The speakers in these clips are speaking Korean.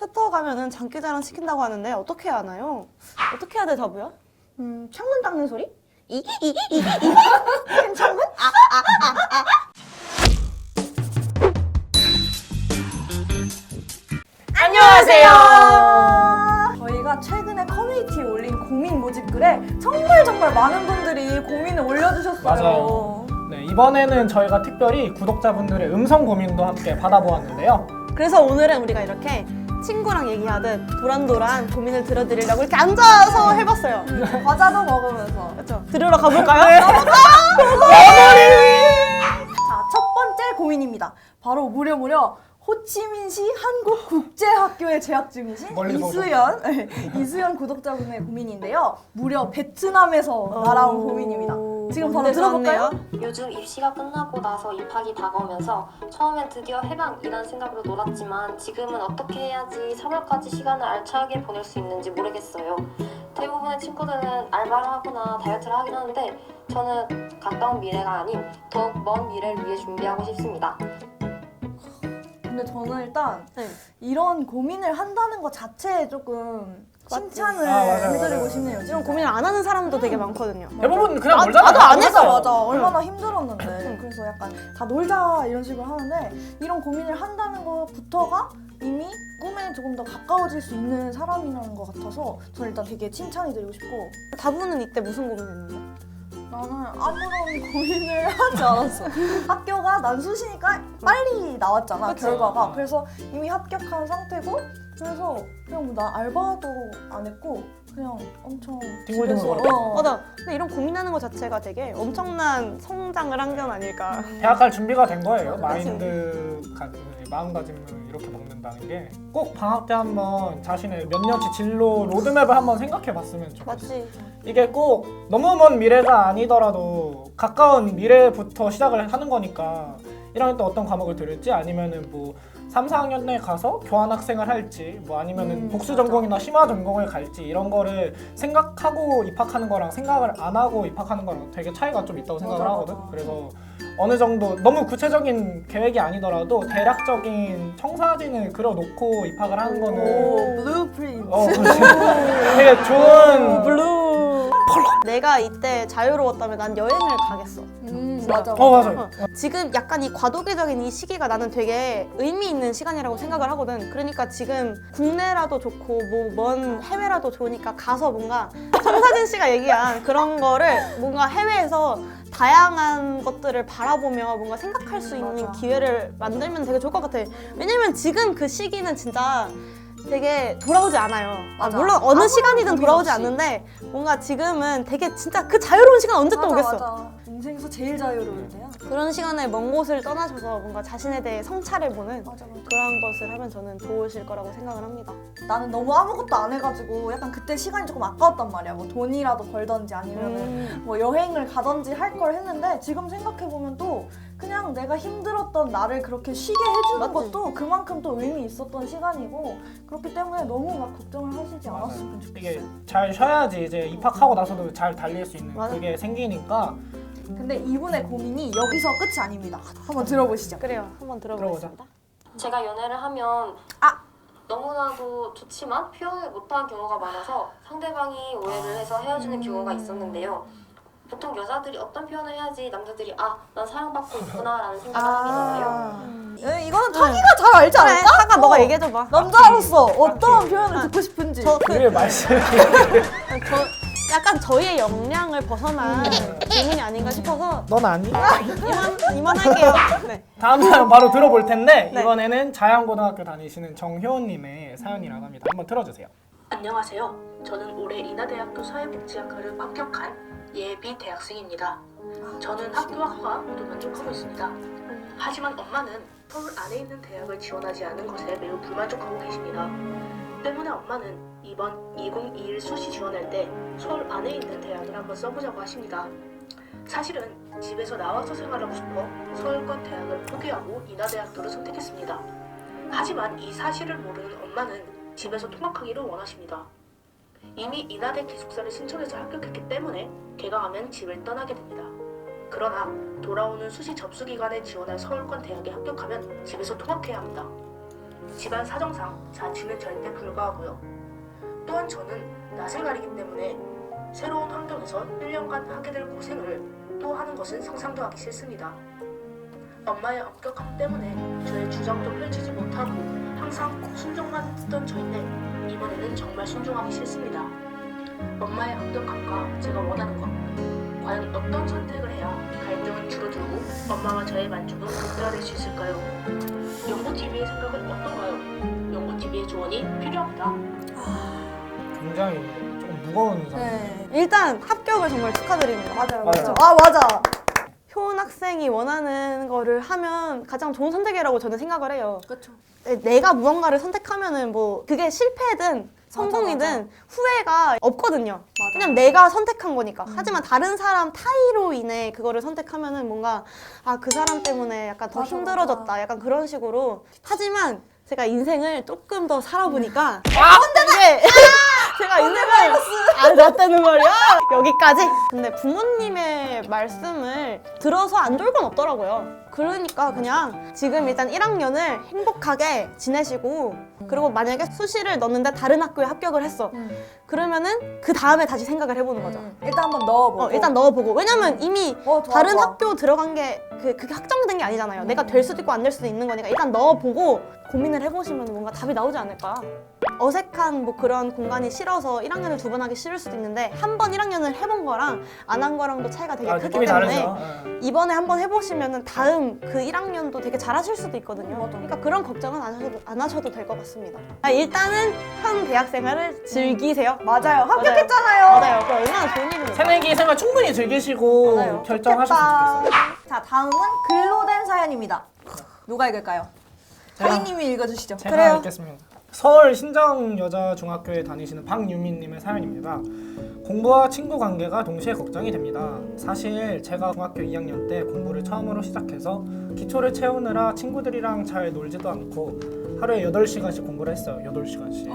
세터 가면은 장기자랑 시킨다고 하는데 어떻게 해야 하나요? 어떻게 해야 돼, 다부야? 창문 닦는 소리? 이게 창문? 안녕하세요. 저희가 최근에 커뮤니티에 올린 고민 모집글에 정말 많은 분들이 고민을 올려주셨어요. 맞아요. 네, 이번에는 저희가 특별히 구독자분들의 음성 고민도 함께 받아보았는데요. 그래서 오늘은 우리가 이렇게 친구랑 얘기하듯 도란도란 고민을 들어드리려고 이렇게 앉아서 해봤어요. 과자도 먹으면서. 그렇죠? 들으러 가볼까요? 자, 첫 번째 고민입니다. 바로 무려 호치민시 한국국제학교에 재학 중이신 멀리서 이수연 구독자분의 고민인데요. 무려 베트남에서 날아온 고민입니다. 지금 바로 들어볼까요? 요즘 입시가 끝나고 나서 입학이 다가오면서 처음엔 드디어 해방이라는 생각으로 놀았지만 지금은 어떻게 해야지 3월까지 시간을 알차게 보낼 수 있는지 모르겠어요. 대부분의 친구들은 알바를 하거나 다이어트를 하긴 하는데 저는 가까운 미래가 아닌 더욱 먼 미래를 위해 준비하고 싶습니다. 근데 저는 일단 네. 이런 고민을 한다는 것 자체에 조금 칭찬을 맞아요, 해드리고 맞아요. 싶네요. 이런 고민을 안 하는 사람도 되게 많거든요. 대부분 그냥 놀잖아요. 나도 안 했어. 맞아. 얼마나 힘들었는데. 그래서 약간 다 놀자 이런 식으로 하는데 이런 고민을 한다는 것부터가 이미 꿈에 조금 더 가까워질 수 있는 사람이라는 것 같아서 저는 일단 되게 칭찬해드리고 싶고 다부는 이때 무슨 고민했는데? 나는 아무런 고민을 하지 않았어. 학교가 난 수시니까 빨리 나왔잖아, 그치? 결과가. 그래서 이미 합격한 상태고 그래서 그냥 뭐 나 알바도 안 했고 그냥 엄청 뒹굴뒹굴 집에서 걸었어. 맞아. 근데 이런 고민하는 것 자체가 되게 엄청난 성장을 한 건 아닐까. 대학 갈 준비가 된 거예요. 그치. 마음가짐을 이렇게 먹는다는 게 꼭 방학 때 한번 자신의 몇 년치 진로 로드맵을 한번 생각해 봤으면 좋겠어요. 맞지? 이게 꼭 너무 먼 미래가 아니더라도 가까운 미래부터 시작을 하는 거니까 1학년 때 어떤 과목을 들을지 아니면은 뭐 3, 4학년 때 가서 교환학생을 할지 뭐 아니면은 복수 전공이나 심화 전공을 갈지 이런 거를 생각하고 입학하는 거랑 생각을 안 하고 입학하는 거랑 되게 차이가 좀 있다고 생각을 하거든. 그래서 어느 정도 너무 구체적인 계획이 아니더라도 대략적인 청사진을 그려놓고 입학을 하는 거는 블루프린트. 그렇지. 되게 좋은 블루. 내가 이때 자유로웠다면 난 여행을 가겠어. 맞아. 맞아요. 지금 약간 이 과도기적인 이 시기가 나는 되게 의미 있는 시간이라고 생각을 하거든. 그러니까 지금 국내라도 좋고 뭐 먼 해외라도 좋으니까 가서 뭔가 청사진 씨가 얘기한 그런 거를 뭔가 해외에서 다양한 것들을 바라보며 뭔가 생각할 수 있는 맞아. 기회를 만들면 되게 좋을 것 같아. 왜냐면 지금 그 시기는 진짜 되게 돌아오지 않아요. 맞아. 물론 어느 아무런 시간이든 고민 돌아오지 없이. 않는데 뭔가 지금은 되게 진짜 그 자유로운 시간 언제 또 오겠어. 맞아. 인생에서 제일 자유로울 때야. 그런 시간에 먼 곳을 떠나셔서 뭔가 자신에 대해 성찰을 보는 맞아. 그런 것을 하면 저는 좋으실 거라고 생각을 합니다. 나는 너무 아무것도 안 해가지고 약간 그때 시간이 조금 아까웠단 말이야. 뭐 돈이라도 벌던지 아니면은 뭐 여행을 가던지 할 걸 했는데 지금 생각해보면 또 그냥 내가 힘들었던 나를 그렇게 쉬게 해주는 맞지? 것도 그만큼 또 의미 있었던 시간이고 그렇기 때문에 너무 막 걱정을 하시지 맞아요. 않았으면 좋겠어요. 이게 잘 쉬어야지 이제 입학하고 나서도 잘 달릴 수 있는 맞아. 그게 생기니까 근데 이분의 고민이 여기서 끝이 아닙니다. 한번 들어보시죠. 그래요. 한번 들어보겠습니다. 제가 연애를 하면 너무나도 좋지만 표현을 못하는 경우가 많아서 상대방이 오해를 해서 헤어지는 경우가 있었는데요. 보통 여자들이 어떤 표현을 해야지 남자들이 난 사랑받고 있구나 라는 생각을 하게 되나요? 이거는 자기가 잘 알지 그래, 않을까? 사가 너가 얘기해줘봐. 남자로서 어떤 표현을 듣고 싶은지. 그게 말씀 약간 저희의 역량을 벗어난 질문이 아닌가 싶어서 넌 아니? 이만할게요. 네. 다음 사연 바로 들어볼 텐데 네. 이번에는 자양고등학교 다니시는 정효원님의 사연이라고 합니다. 한번 들어주세요. 안녕하세요. 저는 올해 인하대학교 사회복지학과를 합격한 예비 대학생입니다. 저는 학교와 학과 모두 만족하고 있습니다. 하지만 엄마는 서울 안에 있는 대학을 지원하지 않은 것에 매우 불만족하고 계십니다. 때문에 엄마는 이번 2021 수시 지원할 때 서울 안에 있는 대학을 한번 써보자고 하십니다. 사실은 집에서 나와서 생활하고 싶어 서울권 대학을 포기하고 인하대학교를 선택했습니다. 하지만 이 사실을 모르는 엄마는 집에서 통학하기를 원하십니다. 이미 인하대 기숙사를 신청해서 합격했기 때문에 개강하면 집을 떠나게 됩니다. 그러나 돌아오는 수시 접수 기간에 지원할 서울권 대학에 합격하면 집에서 통학해야 합니다. 집안 사정상 자취는 절대 불가하고요. 또한 저는 나생활이기 때문에 새로운 환경에서 1년간 하게 될 고생을 또 하는 것은 상상도 하기 싫습니다. 엄마의 엄격함 때문에 저의 주장도 펼치지 못하고 항상 순종만 했던 저인데 이번에는 정말 순종하기 싫습니다. 엄마의 엄격함과 제가 원하는 것, 과연 어떤 선택을 해야 갈등은 줄어들고 엄마와 저의 만족은 극대화될 수 있을까요? 연구TV의 생각은 어떤가요? 연구TV의 조언이 필요합니다. 굉장히 조금 무거운 상황. 네. 일단 합격을 정말 축하드립니다. 맞아요, 맞아요. 맞아요. 아, 맞아. 효은 학생이 원하는 거를 하면 가장 좋은 선택이라고 저는 생각을 해요. 그렇죠. 내가 무언가를 선택하면은 뭐 그게 실패든 성공이든 맞아. 후회가 없거든요. 왜냐면 내가 선택한 거니까. 음. 하지만 다른 사람 타의로 인해 그거를 선택하면은 뭔가 아, 그 사람 때문에 약간 더 맞아, 힘들어졌다. 맞아. 약간 그런 식으로. 하지만 제가 인생을 조금 더 살아보니까 이게 제가 인생을 안 잤다는 말이야. 여기까지. 근데 부모님의 말씀을 들어서 안 좋을 건 없더라고요. 그러니까 그냥 지금 일단 1학년을 행복하게 지내시고 그리고 만약에 수시를 넣는데 다른 학교에 합격을 했어. 그러면은 그 다음에 다시 생각을 해보는 거죠. 일단 한번 넣어보고. 일단 넣어보고. 왜냐면 이미 좋아, 다른 좋아. 학교 들어간 게 그게 확정된 게 아니잖아요. 내가 될 수도 있고 안 될 수도 있는 거니까 일단 넣어보고 고민을 해보시면 뭔가 답이 나오지 않을까. 어색한 뭐 그런 공간이 싫어서 1학년을 2번 하기 싫을 수도 있는데 한 번 1학년을 해본 거랑 안 한 거랑도 차이가 되게 크기 느낌이 때문에 다르죠. 이번에 한번 해보시면은 다음 그 1학년도 되게 잘하실 수도 있거든요. 맞아. 그러니까 그런 걱정은 안 하셔도 될 것 같습니다. 일단은 현 대학 생활을 즐기세요. 맞아요. 합격했잖아요. 맞아요. 그 얼마나 좋은 일입니까? 새내기 생활 충분히 즐기시고 맞아요. 결정하셨으면 좋겠어요. 자, 다음은 글로 된 사연입니다. 누가 읽을까요? 하이님이 읽어주시죠. 제가 그래요. 읽겠습니다. 서울 신정여자중학교에 다니시는 박유민님의 사연입니다. 공부와 친구 관계가 동시에 걱정이 됩니다. 사실 제가 중학교 2학년 때 공부를 처음으로 시작해서 기초를 채우느라 친구들이랑 잘 놀지도 않고 하루에 8시간씩 공부를 했어요. 8시간씩.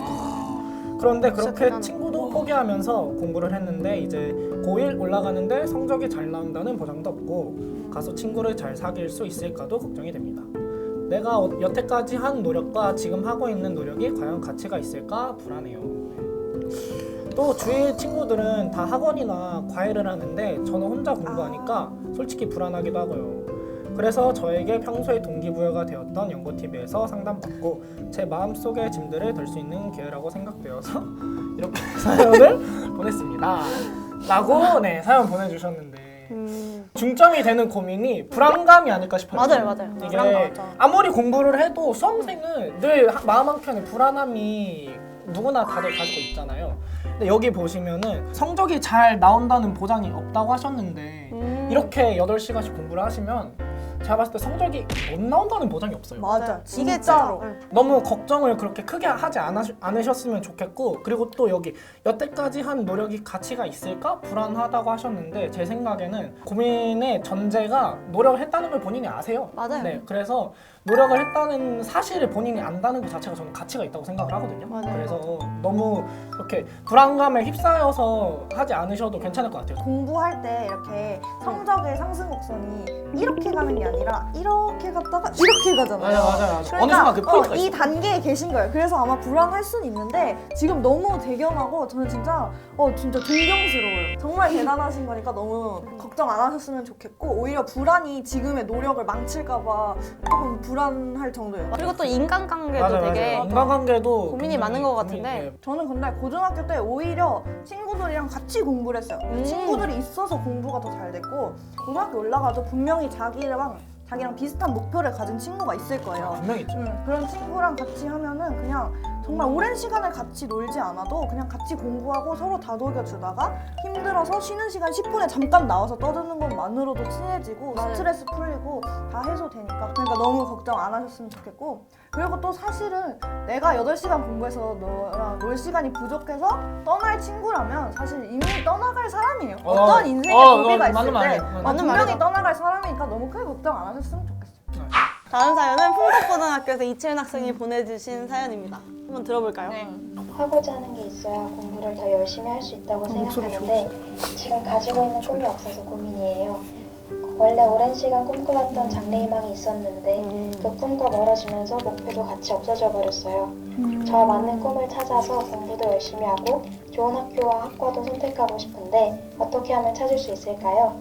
그런데 진짜 그렇게 대단해. 친구도 포기하면서 공부를 했는데 이제 고1 올라가는데 성적이 잘 나온다는 보장도 없고 가서 친구를 잘 사귈 수 있을까도 걱정이 됩니다. 내가 여태까지 한 노력과 지금 하고 있는 노력이 과연 가치가 있을까 불안해요. 또 주위 친구들은 다 학원이나 과외를 하는데 저는 혼자 공부하니까 솔직히 불안하기도 하고요. 그래서 저에게 평소에 동기부여가 되었던 연고TV에서 상담받고 제 마음속의 짐들을 들 수 있는 기회라고 생각되어서 이렇게 사연을 보냈습니다. 라고 네, 사연 보내주셨는데 중점이 되는 고민이 불안감이 아닐까 싶어요. 맞아요. 이게 불안감 맞아. 아무리 공부를 해도 수험생은 늘 마음 한켠에 불안함이 누구나 다들 가지고 있잖아요. 근데 여기 보시면은 성적이 잘 나온다는 보장이 없다고 하셨는데 이렇게 8시간씩 공부를 하시면 제가 봤을 때 성적이 못 나온다는 보장이 없어요. 맞아. 이게 진짜로. 너무 걱정을 그렇게 크게 하지 않으셨으면 좋겠고, 그리고 또 여기 여태까지 한 노력이 가치가 있을까? 불안하다고 하셨는데 제 생각에는 고민의 전제가 노력을 했다는 걸 본인이 아세요. 맞아요. 네, 그래서 노력을 했다는 사실을 본인이 안다는 것 자체가 저는 가치가 있다고 생각을 하거든요. 맞아요. 그래서 너무 이렇게 불안감에 휩싸여서 하지 않으셔도 괜찮을 것 같아요. 공부할 때 이렇게 성적의 상승 곡선이 이렇게 가는 게 아니라 이렇게 갔다가 이렇게 가잖아요. 맞아요. 그러니까 어느 순간 그 포인트가 이 있어요. 단계에 계신 거예요. 그래서 아마 불안할 수는 있는데 지금 너무 대견하고 저는 진짜 존경스러워요. 정말 대단하신 거니까 너무 걱정 안 하셨으면 좋겠고 오히려 불안이 지금의 노력을 망칠까봐 조금 불안할 정도예요. 그리고 또 인간관계도 되게 인간관계도 고민이 굉장히 많은 것 고민이 같은데 돼요. 저는 근데 고등학교 때 오히려 친구들이랑 같이 공부를 했어요. 친구들이 있어서 공부가 더 잘 됐고 고등학교 올라가도 분명히 자기랑 비슷한 목표를 가진 친구가 있을 거예요. 분명히 있죠. 그런 친구랑 같이 하면은 그냥 정말 오랜 시간을 같이 놀지 않아도 그냥 같이 공부하고 서로 다독여주다가 힘들어서 쉬는 시간 10분에 잠깐 나와서 떠드는 것만으로도 친해지고 스트레스 풀리고 다 해소되니까 그러니까 너무 걱정 안 하셨으면 좋겠고 그리고 또 사실은 내가 8시간 공부해서 너랑 놀 시간이 부족해서 떠날 친구라면 사실 이미 떠나갈 사람이에요. 어떤 인생의 고비가 있을 맞는 때 말이에요. 맞는 분명히 말이죠. 떠나갈 사람이니까 너무 크게 걱정 안 하셨으면 좋겠어요. 다음 사연은 풍덕고등학교에서 이채은 학생이 보내주신 사연입니다. 한번 들어볼까요? 하고자 하는 게 있어야 공부를 더 열심히 할 수 있다고 생각하는데 지금 가지고 있는 꿈이 없어서 고민이에요. 원래 오랜 시간 꿈꿔왔던 장래희망이 있었는데 그 꿈과 멀어지면서 목표도 같이 없어져 버렸어요. 저와 맞는 꿈을 찾아서 공부도 열심히 하고 좋은 학교와 학과도 선택하고 싶은데 어떻게 하면 찾을 수 있을까요?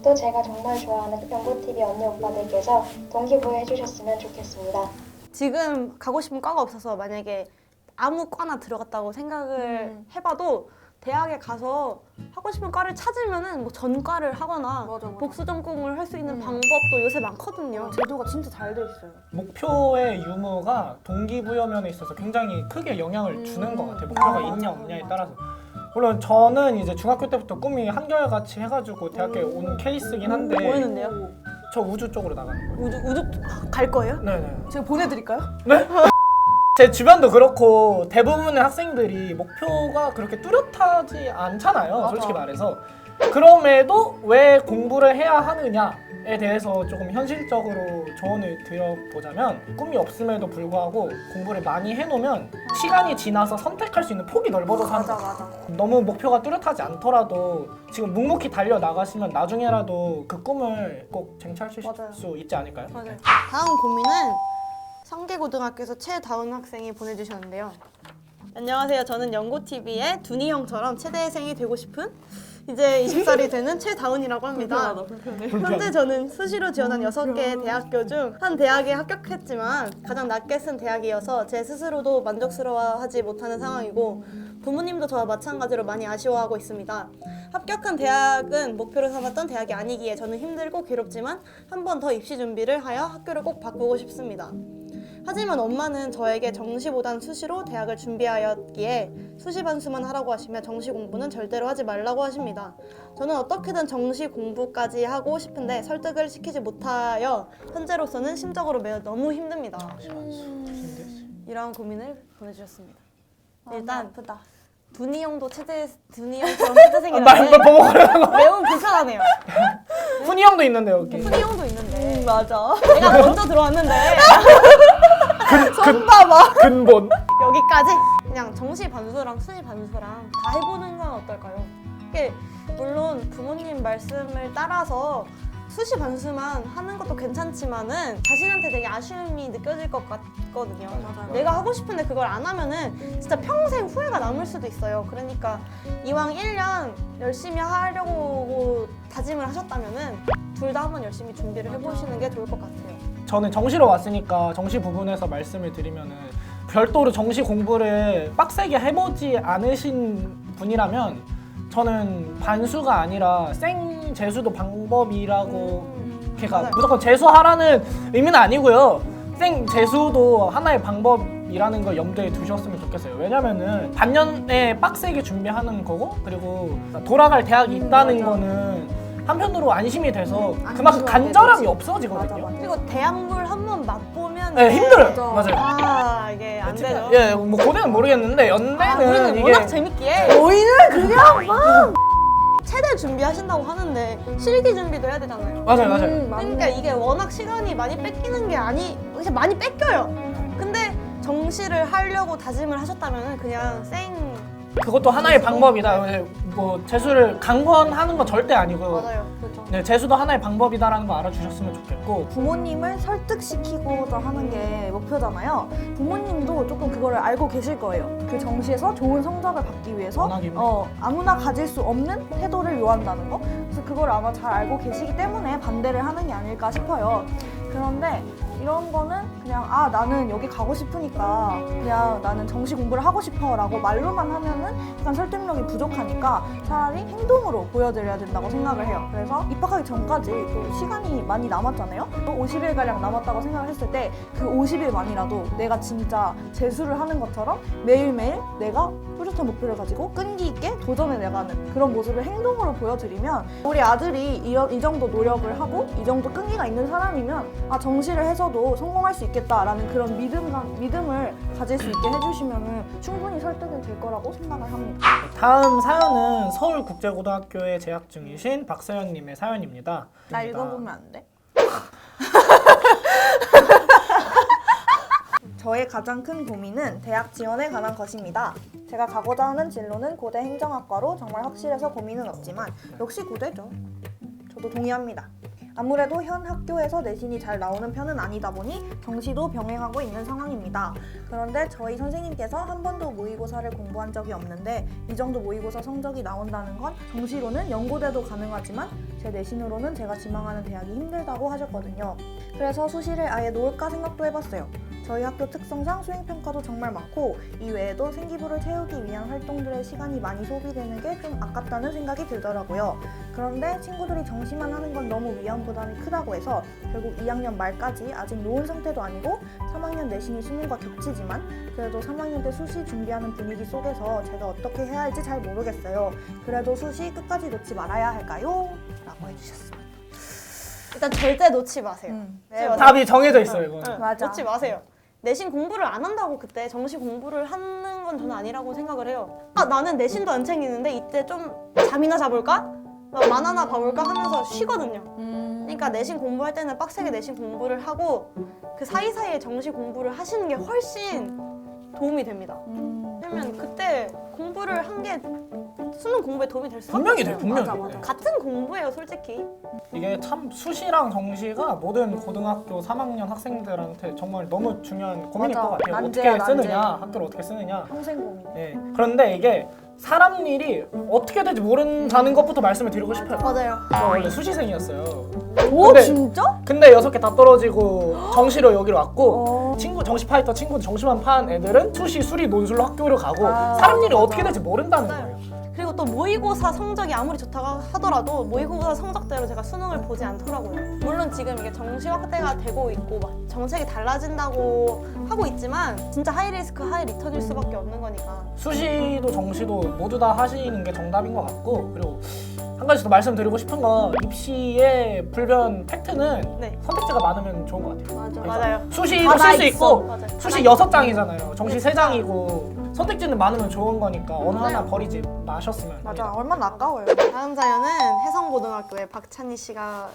또 제가 정말 좋아하는 연고TV 언니 오빠들께서 동기부여 해주셨으면 좋겠습니다. 지금 가고 싶은 과가 없어서 만약에 아무 과나 들어갔다고 생각을 해봐도 대학에 가서 하고 싶은 과를 찾으면은 뭐 전과를 하거나 맞아. 복수 전공을 할 수 있는 방법도 요새 많거든요. 제도가 진짜 잘 돼 있어요. 목표의 유무가 동기부여면에 있어서 굉장히 크게 영향을 주는 것 같아요. 목표가 있냐 없냐에 따라서. 물론 저는 이제 중학교 때부터 꿈이 한결같이 해가지고 대학에 온 케이스긴 한데 뭐였는데요? 저 우주 쪽으로 나가는 거예요. 우주 갈 거예요? 네네. 제가 보내드릴까요? 제 주변도 그렇고 대부분의 학생들이 목표가 그렇게 뚜렷하지 않잖아요. 솔직히 말해서. 그럼에도 왜 공부를 해야 하느냐에 대해서 조금 현실적으로 조언을 드려보자면 꿈이 없음에도 불구하고 공부를 많이 해놓으면 시간이 지나서 선택할 수 있는 폭이 넓어져서 하는 거예요. 맞아. 너무 목표가 뚜렷하지 않더라도 지금 묵묵히 달려나가시면 나중에라도 그 꿈을 꼭 쟁취하실 맞아요. 수 있지 않을까요? 맞아요. 다음 고민은 성계고등학교에서 최다운 학생이 보내주셨는데요. 안녕하세요. 저는 연고TV의 둔이 형처럼 최대생이 되고 싶은 이제 20살이 되는 최다운이라고 합니다. 현재 저는 수시로 지원한 6개의 대학교 중 한 대학에 합격했지만 가장 낮게 쓴 대학이어서 제 스스로도 만족스러워하지 못하는 상황이고 부모님도 저와 마찬가지로 많이 아쉬워하고 있습니다. 합격한 대학은 목표로 삼았던 대학이 아니기에 저는 힘들고 괴롭지만 한 번 더 입시 준비를 하여 학교를 꼭 바꾸고 싶습니다. 하지만 엄마는 저에게 정시보단 수시로 대학을 준비하였기에 수시 반수만 하라고 하시며 정시 공부는 절대로 하지 말라고 하십니다. 저는 어떻게든 정시 공부까지 하고 싶은데 설득을 시키지 못하여 현재로서는 심적으로 매우 너무 힘듭니다. 이런 고민을 보내주셨습니다. 일단 아프다. 둔이 형처럼 최대생이라는 게 매우 불편하네요. 훈이 형도 있는데 여기. 훈이 형도 있는데 맞아. 내가 먼저 들어왔는데 손 봐봐. 근본. 여기까지 그냥 정시 반수랑 수시 반수랑 다 해보는 건 어떨까요? 이게 물론 부모님 말씀을 따라서 수시 반수만 하는 것도 괜찮지만은 자신한테 되게 아쉬움이 느껴질 것 같거든요. 맞아요. 내가 하고 싶은데 그걸 안 하면은 진짜 평생 후회가 남을 수도 있어요. 그러니까 이왕 1년 열심히 하려고 다짐을 하셨다면은 둘 다 한번 열심히 준비를 해보시는 게 좋을 것 같아요. 저는 정시로 왔으니까 정시 부분에서 말씀을 드리면은 별도로 정시 공부를 빡세게 해보지 않으신 분이라면 저는 반수가 아니라 생 재수도 방법이라고 걔가 맞아요. 무조건 재수하라는 의미는 아니고요. 생 재수도 하나의 방법이라는 걸 염두에 두셨으면 좋겠어요. 왜냐면은 반년에 빡세게 준비하는 거고 그리고 돌아갈 대학이 있다는 거는 한편으로 안심이 돼서 그만큼 간절함이 없어지거든요. 맞아. 그리고 대학물 한번 맛보면 네, 힘들어요. 맞아요. 아 이게 안 되죠. 예, 뭐 고대는 모르겠는데 연대는 우리는 이게 워낙 재밌기에 너희는 그냥 막. 체대 준비하신다고 하는데 실기 준비도 해야 되잖아요. 맞아요. 그러니까 이게 워낙 시간이 많이 뺏기는 게 그냥 많이 뺏겨요. 근데 정시를 하려고 다짐을 하셨다면 그냥 그것도 하나의 방법이다. 뭐 재수를 강권하는 건 절대 아니고요. 맞아요. 그렇죠. 네, 재수도 하나의 방법이다라는 거 알아주셨으면 좋겠고. 부모님을 설득시키고자 하는 게 목표잖아요. 부모님도 조금 그거를 알고 계실 거예요. 그 정시에서 좋은 성적을 받기 위해서 워낙이면. 아무나 가질 수 없는 태도를 요한다는 거. 그래서 그걸 아마 잘 알고 계시기 때문에 반대를 하는 게 아닐까 싶어요. 그런데 이런 거는 그냥 나는 여기 가고 싶으니까 그냥 나는 정시 공부를 하고 싶어 라고 말로만 하면은 약간 설득력이 부족하니까 차라리 행동으로 보여드려야 된다고 생각을 해요. 그래서 입학하기 전까지 또 시간이 많이 남았잖아요. 또 50일가량 남았다고 생각을 했을 때 그 50일만이라도 내가 진짜 재수를 하는 것처럼 매일매일 내가 뚜렷한 목표를 가지고 끈기 있게 도전해 나가는 그런 모습을 행동으로 보여드리면 우리 아들이 이 정도 노력을 하고 이 정도 끈기가 있는 사람이면 정시를 해서도 성공할 수 있겠다라는 그런 믿음을 가질 수 있게 해주시면 충분히 설득이 될 거라고 생각을 합니다. 다음 사연은 서울국제고등학교에 재학 중이신 박서연님의 사연입니다. 나 읽어보면 안 돼? 저의 가장 큰 고민은 대학 지원에 관한 것입니다. 제가 가고자 하는 진로는 고대 행정학과로 정말 확실해서 고민은 없지만 역시 고대죠. 저도 동의합니다. 아무래도 현 학교에서 내신이 잘 나오는 편은 아니다 보니 정시도 병행하고 있는 상황입니다. 그런데 저희 선생님께서 한 번도 모의고사를 공부한 적이 없는데 이 정도 모의고사 성적이 나온다는 건 정시로는 연고대도 가능하지만 제 내신으로는 제가 지망하는 대학이 힘들다고 하셨거든요. 그래서 수시를 아예 놓을까 생각도 해봤어요. 저희 학교 특성상 수행평가도 정말 많고 이외에도 생기부를 채우기 위한 활동들의 시간이 많이 소비되는 게 좀 아깝다는 생각이 들더라고요. 그런데 친구들이 정시만 하는 건 너무 위험 부담이 크다고 해서 결국 2학년 말까지 아직 놓은 상태도 아니고 3학년 내신이 수능과 겹치지만 그래도 3학년 때 수시 준비하는 분위기 속에서 제가 어떻게 해야 할지 잘 모르겠어요. 그래도 수시 끝까지 놓지 말아야 할까요? 라고 해주셨습니다. 일단 절대 놓지 마세요. 네, 답이 정해져 있어요 이거. 응, 맞아. 놓지 마세요. 내신 공부를 안 한다고 그때 정시 공부를 하는 건 저는 아니라고 생각을 해요. 아 나는 내신도 안 챙기는데 이때 좀 잠이나 자볼까? 막 만화나 봐볼까 하면서 쉬거든요. 그러니까 내신 공부할 때는 빡세게 내신 공부를 하고 그 사이사이에 정시 공부를 하시는 게 훨씬 도움이 됩니다. 왜냐면 그때 공부를 한 게 수능 공부에 도움이 될 수밖에 분명히 없어요. 돼, 분명히. 맞아, 맞아. 같은 공부예요, 솔직히. 이게 참 수시랑 정시가 모든 고등학교 3학년 학생들한테 정말 너무 중요한 고민일 맞아. 것 같아요. 난제야, 어떻게 쓰느냐, 난제. 학교를 어떻게 쓰느냐. 평생 고민. 예. 그런데 이게 사람 일이 어떻게 될지 모른다는 것부터 말씀을 드리고 싶어요. 맞아요. 저 원래 수시생이었어요. 오 근데- 진짜? 근데 6개 다 떨어지고 정시로 여기로 왔고 어. 친구 정시 파이터 친구 정시만 판 애들은 수시 수리 논술로 학교를 가고 아, 사람 일이 맞아. 어떻게 될지 모른다는 맞아요. 거예요. 그리고 또 모의고사 성적이 아무리 좋다고 하더라도 모의고사 성적대로 제가 수능을 보지 않더라고요. 물론 지금 이게 정시 확대가 되고 있고 막 정책이 달라진다고 하고 있지만 진짜 하이 리스크 하이 리턴일 수밖에 없는 거니까. 수시도 정시도 모두 다 하시는 게 정답인 것 같고 그리고 한 가지 더 말씀드리고 싶은 건 입시의 불변 팩트는 네. 선택지가 많으면 좋은 것 같아요. 맞아. 그래서 맞아요. 수시도 다 쓸 수 있어. 있고 맞아요. 수시 6장이잖아요. 정시 3장이고 선택지는 많으면 좋은 거니까 어느 하나 버리지 마셨으면 맞아. 합니다. 얼마나 아까워요. 다음 사연은 해성고등학교의 박찬희 씨가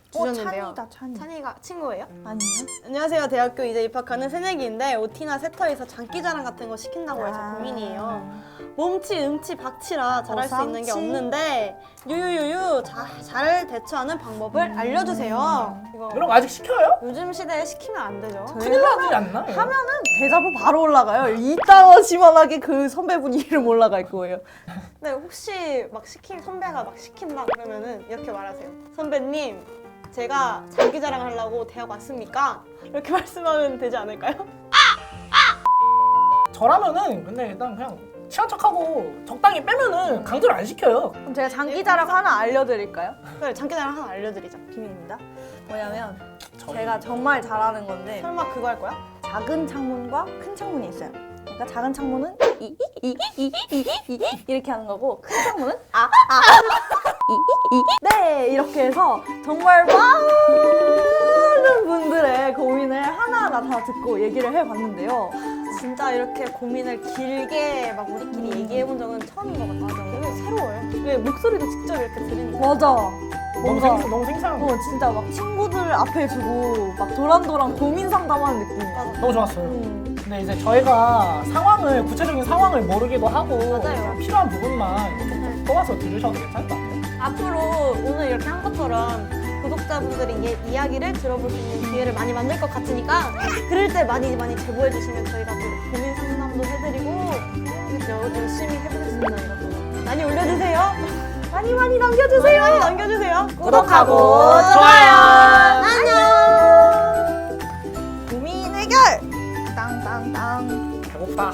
주셨는데요. 찬이다 찬이. 찬이가 친구예요? 아니요. 안녕하세요. 대학교 이제 입학하는 새내기인데 OT나 세터에서 장기자랑 같은 거 시킨다고 해서 아. 고민이에요. 몸치, 음치, 박치라 잘할 수 있는 게 쌈치. 없는데 유유유유 잘 대처하는 방법을 알려주세요. 이거 이런 거 아직 시켜요? 요즘 시대에 시키면 안 되죠. 큰일 나지 않나? 이거? 하면은 대자보 바로 올라가요. 이따가지만하게 그 선배분 이름 올라갈 거예요. 근데 혹시 막 선배가 막 시킨다 그러면은 이렇게 말하세요. 선배님, 제가 장기자랑 하려고 대학 왔습니까? 이렇게 말씀하면 되지 않을까요? 저라면은 근데 일단 그냥 친한 척하고 적당히 빼면은 강제로 안 시켜요. 그럼 제가 장기자랑 하나 알려드릴까요? 그래, 장기자랑 하나 알려드리자. 비밀입니다. 뭐냐면 저희- 제가 정말 잘하는 건데 설마 그거 할 거야? 작은 창문과 큰 창문이 있어요. 그러니까 작은 창문은 이렇게 하는 거고 큰 창문은 네 이렇게 해서 정말 많은 분들의 고민을 하나하나 다 듣고 얘기를 해봤는데요. 진짜 이렇게 고민을 길게 막 우리끼리 얘기해본 적은 처음인 것 같아. 되게 새로워요. 왜 목소리도 직접 이렇게 들으니까. 맞아. 뭔가 너무 생생한 거. 진짜 막 친구들 앞에 두고 막 도란도란 고민 상담하는 느낌이야. 너무 좋았어요. 근데 이제 저희가 구체적인 상황을 모르기도 하고 맞아요. 필요한 부분만 좀 뽑아서 들으셔도 괜찮을 것 같아요. 앞으로 오늘 이렇게 한 것처럼 구독자분들이 이야기를 들어볼 수 있는 기회를 많이 만들 것 같으니까 그럴 때 많이 제보해 주시면 저희가 또 고민 상담도 해드리고 열심히 해보겠습니다. 여러분. 많이 올려주세요. 많이 남겨주세요. 많이 남겨주세요. 구독하고 좋아요. 안녕. 고민 해결! 땅땅땅. 배고파.